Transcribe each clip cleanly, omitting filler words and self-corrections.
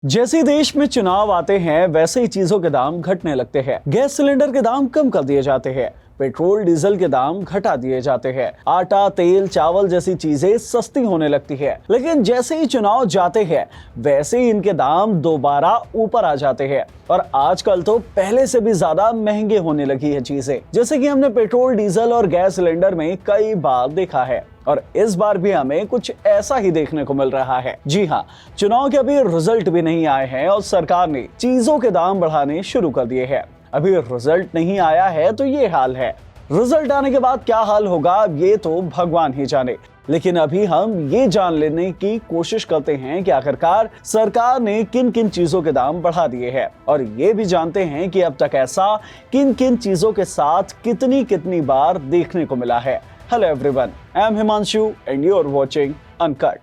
जैसे ही देश में चुनाव आते हैं वैसे ही चीजों के दाम घटने लगते हैं। गैस सिलेंडर के दाम कम कर दिए जाते हैं, पेट्रोल डीजल के दाम घटा दिए जाते हैं, आटा तेल चावल जैसी चीजें सस्ती होने लगती है। लेकिन जैसे ही चुनाव जाते हैं वैसे ही इनके दाम दोबारा ऊपर आ जाते हैं और आजकल तो पहले से भी ज्यादा महंगे होने लगी है चीजें, जैसे कि हमने पेट्रोल डीजल और गैस सिलेंडर में कई बार देखा है। और इस बार भी हमें कुछ ऐसा ही देखने को मिल रहा है। जी हाँ, चुनाव के अभी रिजल्ट भी नहीं आए हैं और सरकार ने चीजों के दाम बढ़ाने शुरू कर दिए हैं। अभी रिजल्ट नहीं आया है तो ये हाल है। रिजल्ट आने के बाद क्या हाल होगा ये तो भगवान ही जाने। लेकिन अभी हम ये जान लेने की कोशिश करते हैं कि आखिरकार सरकार ने किन किन चीजों के दाम बढ़ा दिए हैं और ये भी जानते हैं कि अब तक ऐसा किन किन चीजों के साथ कितनी कितनी बार देखने को मिला है। Hello everyone, I am Himanshu and you are watching uncut.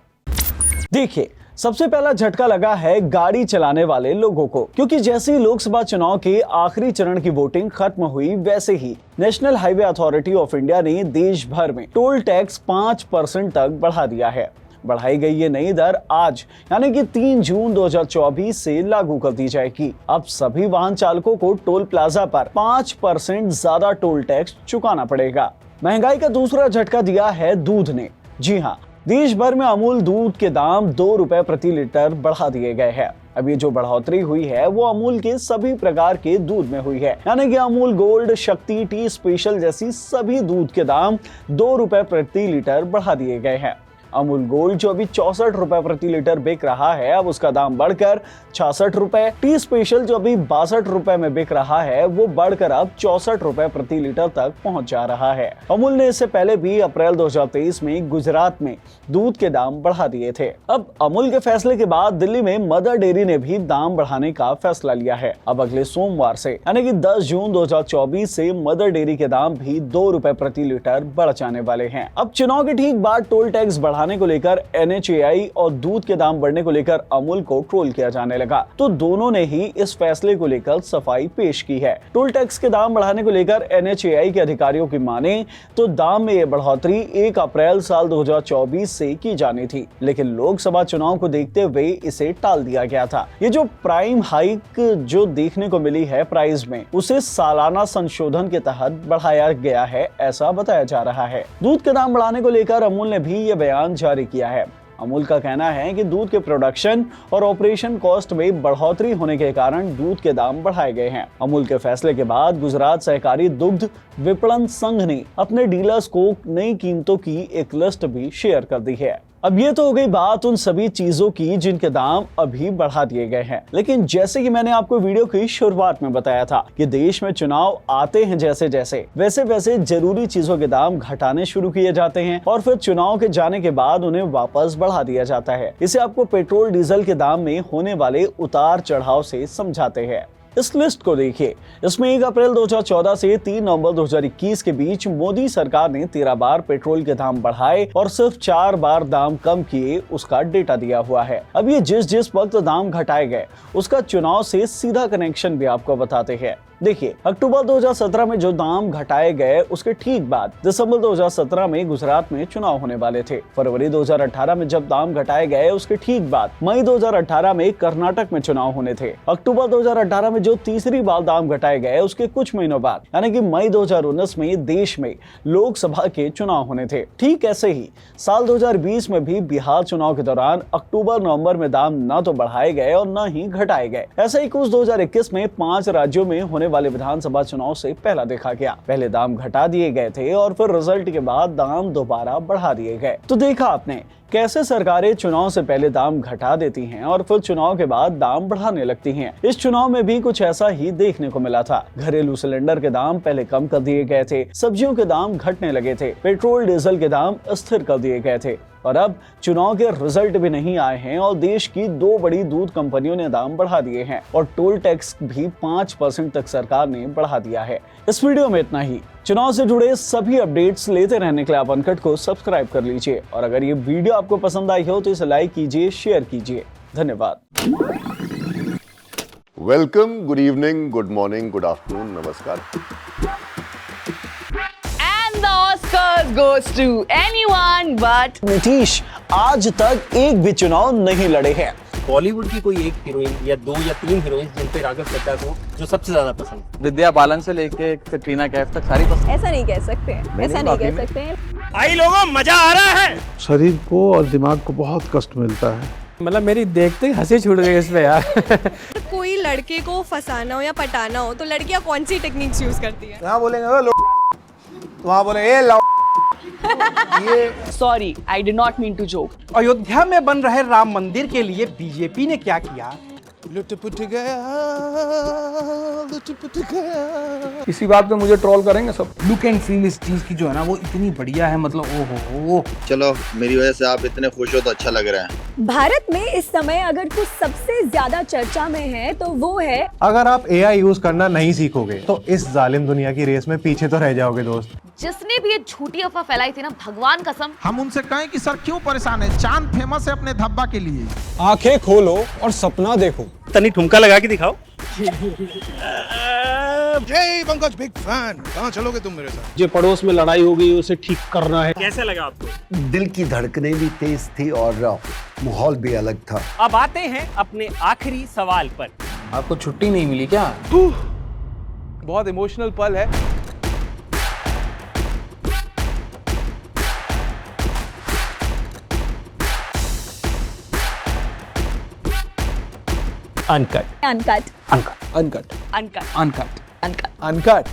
देखिए, सबसे पहला झटका लगा है गाड़ी चलाने वाले लोगों को, क्योंकि जैसे ही लोकसभा चुनाव के आखिरी चरण की वोटिंग खत्म हुई वैसे ही national highway authority of India ने देश भर में टोल टैक्स 5% तक बढ़ा दिया है। बढ़ाई गई ये नई दर आज यानी कि 3 जून 2024 से लागू कर दी जाएगी। अब सभी वाहन चालकों को टोल प्लाजा पर 5% ज्यादा टोल टैक्स चुकाना पड़ेगा। महंगाई का दूसरा झटका दिया है दूध ने। जी हाँ, देश भर में अमूल दूध के दाम 2 रुपए प्रति लीटर बढ़ा दिए गए हैं। अब ये जो बढ़ोतरी हुई है वो अमूल के सभी प्रकार के दूध में हुई है, यानी कि अमूल गोल्ड, शक्ति, टी स्पेशल जैसी सभी दूध के दाम 2 रुपए प्रति लीटर बढ़ा दिए गए हैं। अमूल गोल्ड जो अभी 64 रुपए प्रति लीटर बिक रहा है, अब उसका दाम बढ़कर 66 रुपए। टी स्पेशल जो अभी 62 रुपए में बिक रहा है वो बढ़कर अब 64 रुपए प्रति लीटर तक पहुंच जा रहा है। अमूल ने इससे पहले भी अप्रैल 2023 में गुजरात में दूध के दाम बढ़ा दिए थे। अब अमूल के फैसले के बाद दिल्ली में मदर डेयरी ने भी दाम बढ़ाने का फैसला लिया है। अब अगले सोमवार से यानी कि 10 जून 2024 से मदर डेयरी के दाम भी 2 रुपए प्रति लीटर बढ़ जाने वाले हैं। अब चुनाव के ठीक बाद टोल टैक्स बढ़ाने को लेकर NHAI और दूध के दाम बढ़ने को लेकर अमूल को ट्रोल किया जाने लगा, तो दोनों ने ही इस फैसले को लेकर सफाई पेश की है। टोल टैक्स के दाम बढ़ाने को लेकर NHAI के अधिकारियों की माने तो दाम में ये बढ़ोतरी 1 अप्रैल साल 2024 से की जानी थी, लेकिन लोकसभा चुनाव को देखते हुए इसे टाल दिया गया था। ये जो प्राइम हाइक जो देखने को मिली है प्राइस में, उसे सालाना संशोधन के तहत बढ़ाया गया है, ऐसा बताया जा रहा है। दूध के दाम बढ़ाने को लेकर अमूल ने भी ये बयान जारी किया है। अमूल का कहना है कि दूध के प्रोडक्शन और ऑपरेशन कॉस्ट में बढ़ोतरी होने के कारण दूध के दाम बढ़ाए गए हैं। अमूल के फैसले के बाद गुजरात सहकारी दुग्ध विपणन संघ ने अपने डीलर्स को नई कीमतों की एक लिस्ट भी शेयर कर दी है। अब ये तो हो गई बात उन सभी चीजों की जिनके दाम अभी बढ़ा दिए गए हैं, लेकिन जैसे कि मैंने आपको वीडियो की शुरुआत में बताया था कि देश में चुनाव आते हैं जैसे जैसे वैसे वैसे जरूरी चीजों के दाम घटाने शुरू किए जाते हैं और फिर चुनाव के जाने के बाद उन्हें वापस बढ़ा दिया जाता है। इसे आपको पेट्रोल डीजल के दाम में होने वाले उतार चढ़ाव से समझाते हैं। इस लिस्ट को देखिए, इसमें 1 अप्रैल 2014 से 3 नवंबर 2021 के बीच मोदी सरकार ने 13 बार पेट्रोल के दाम बढ़ाए और सिर्फ 4 बार दाम कम किए, उसका डेटा दिया हुआ है। अब ये जिस वक्त दाम घटाए गए उसका चुनाव से सीधा कनेक्शन भी आपको बताते हैं। देखिए, अक्टूबर 2017 में जो दाम घटाए गए उसके ठीक बाद दिसंबर 2017 में गुजरात में चुनाव होने वाले थे। फरवरी 2018 में जब दाम घटाए गए उसके ठीक बाद मई 2018 में कर्नाटक में चुनाव होने थे। अक्टूबर 2018 में जो तीसरी बार दाम घटाए गए उसके कुछ महीनों बाद यानी कि मई 2019 में देश में लोकसभा के चुनाव होने थे। ठीक ऐसे ही साल 2020 में भी बिहार चुनाव के दौरान अक्टूबर नवंबर में दाम न तो बढ़ाए गए और न ही घटाए गए। ऐसा ही कुछ 2021 में 5 राज्यों में होने वाले विधानसभा चुनाव से पहला देखा गया। पहले दाम घटा दिए गए थे और फिर रिजल्ट के बाद दाम दोबारा बढ़ा दिए गए। तो देखा आपने कैसे सरकारें चुनाव से पहले दाम घटा देती हैं और फिर चुनाव के बाद दाम बढ़ाने लगती हैं। इस चुनाव में भी कुछ ऐसा ही देखने को मिला था। घरेलू सिलेंडर के दाम पहले कम कर दिए गए थे, सब्जियों के दाम घटने लगे थे, पेट्रोल डीजल के दाम स्थिर कर दिए गए थे और अब चुनाव के रिजल्ट भी नहीं आए हैं और देश की 2 बड़ी दूध कंपनियों ने दाम बढ़ा दिए हैं और टोल टैक्स भी 5% तक सरकार ने बढ़ा दिया है। इस वीडियो में इतना ही। चुनाव से जुड़े सभी अपडेट्स लेते रहने के लिए आप अनकट को सब्सक्राइब कर लीजिए और अगर ये वीडियो आपको पसंद आई हो तो इसे लाइक कीजिए, शेयर कीजिए। धन्यवाद। Welcome, good evening, good morning, good afternoon, नमस्कार। The Oscars goes to anyone but Nitish आज तक एक भी चुनाव नहीं लड़े हैं। बॉलीवुड की कोई एक हीरोइन या 2 या 3 हीरोइन जिन पे राघव चड्ढा को जो सबसे ज्यादा पसंद? विद्या बालन से लेके कटरीना कैफ तक सारी पसंद। ऐसा नहीं कह सकते हैं, ऐसा नहीं कह सकते हैं। आई लोगों, मजा आ रहा है। शरीर को और दिमाग को बहुत कष्ट मिलता है। मतलब मेरी देखते ही हंसी छूट गई इस पे यार। कोई लड़के को फंसाना हो या पटाना हो तो लड़कियां कौन सी टेक्निक्स यूज करती है? यहाँ बोलेंगे वहाँ बोलेंगे ए लो। Sorry, I did not mean to joke. Ayodhya में बन रहे राम मंदिर के लिए बीजेपी ने क्या किया? लुट-पुट गया। इसी बात पे मुझे ट्रोल करेंगे सब। लुक एंड फील इस चीज की जो है ना वो इतनी बढ़िया है, मतलब ओहो। चलो मेरी वजह से आप इतने खुश हो तो अच्छा लग रहा है। भारत में इस समय अगर कुछ सबसे ज्यादा चर्चा में है तो वो है, अगर आप AI यूज करना नहीं सीखोगे तो इस जालिम दुनिया की रेस में पीछे तो रह जाओगे दोस्त। जिसने भी ये झूठी अफवाह फैलाई थी ना, भगवान कसम। हम उनसे कहें कि सर क्यों परेशान है? चांद फेमस है अपने धब्बा के लिए। आंखें खोलो और सपना देखो। तनी ठुमका लगा के दिखाओ। जय पंकज, बिग फैन। कहाँ चलोगे तुम मेरे साथ? जो पड़ोस में लड़ाई हो गई उसे ठीक करना है। कैसे लगा आपको? दिल की धड़कनें भी तेज थी और माहौल भी अलग था। अब आते हैं अपने आखिरी सवाल पर। आपको छुट्टी नहीं मिली क्या? बहुत इमोशनल पल है। Uncut, uncut, Uncut. Uncut. Uncut. Uncut. Uncut. Uncut.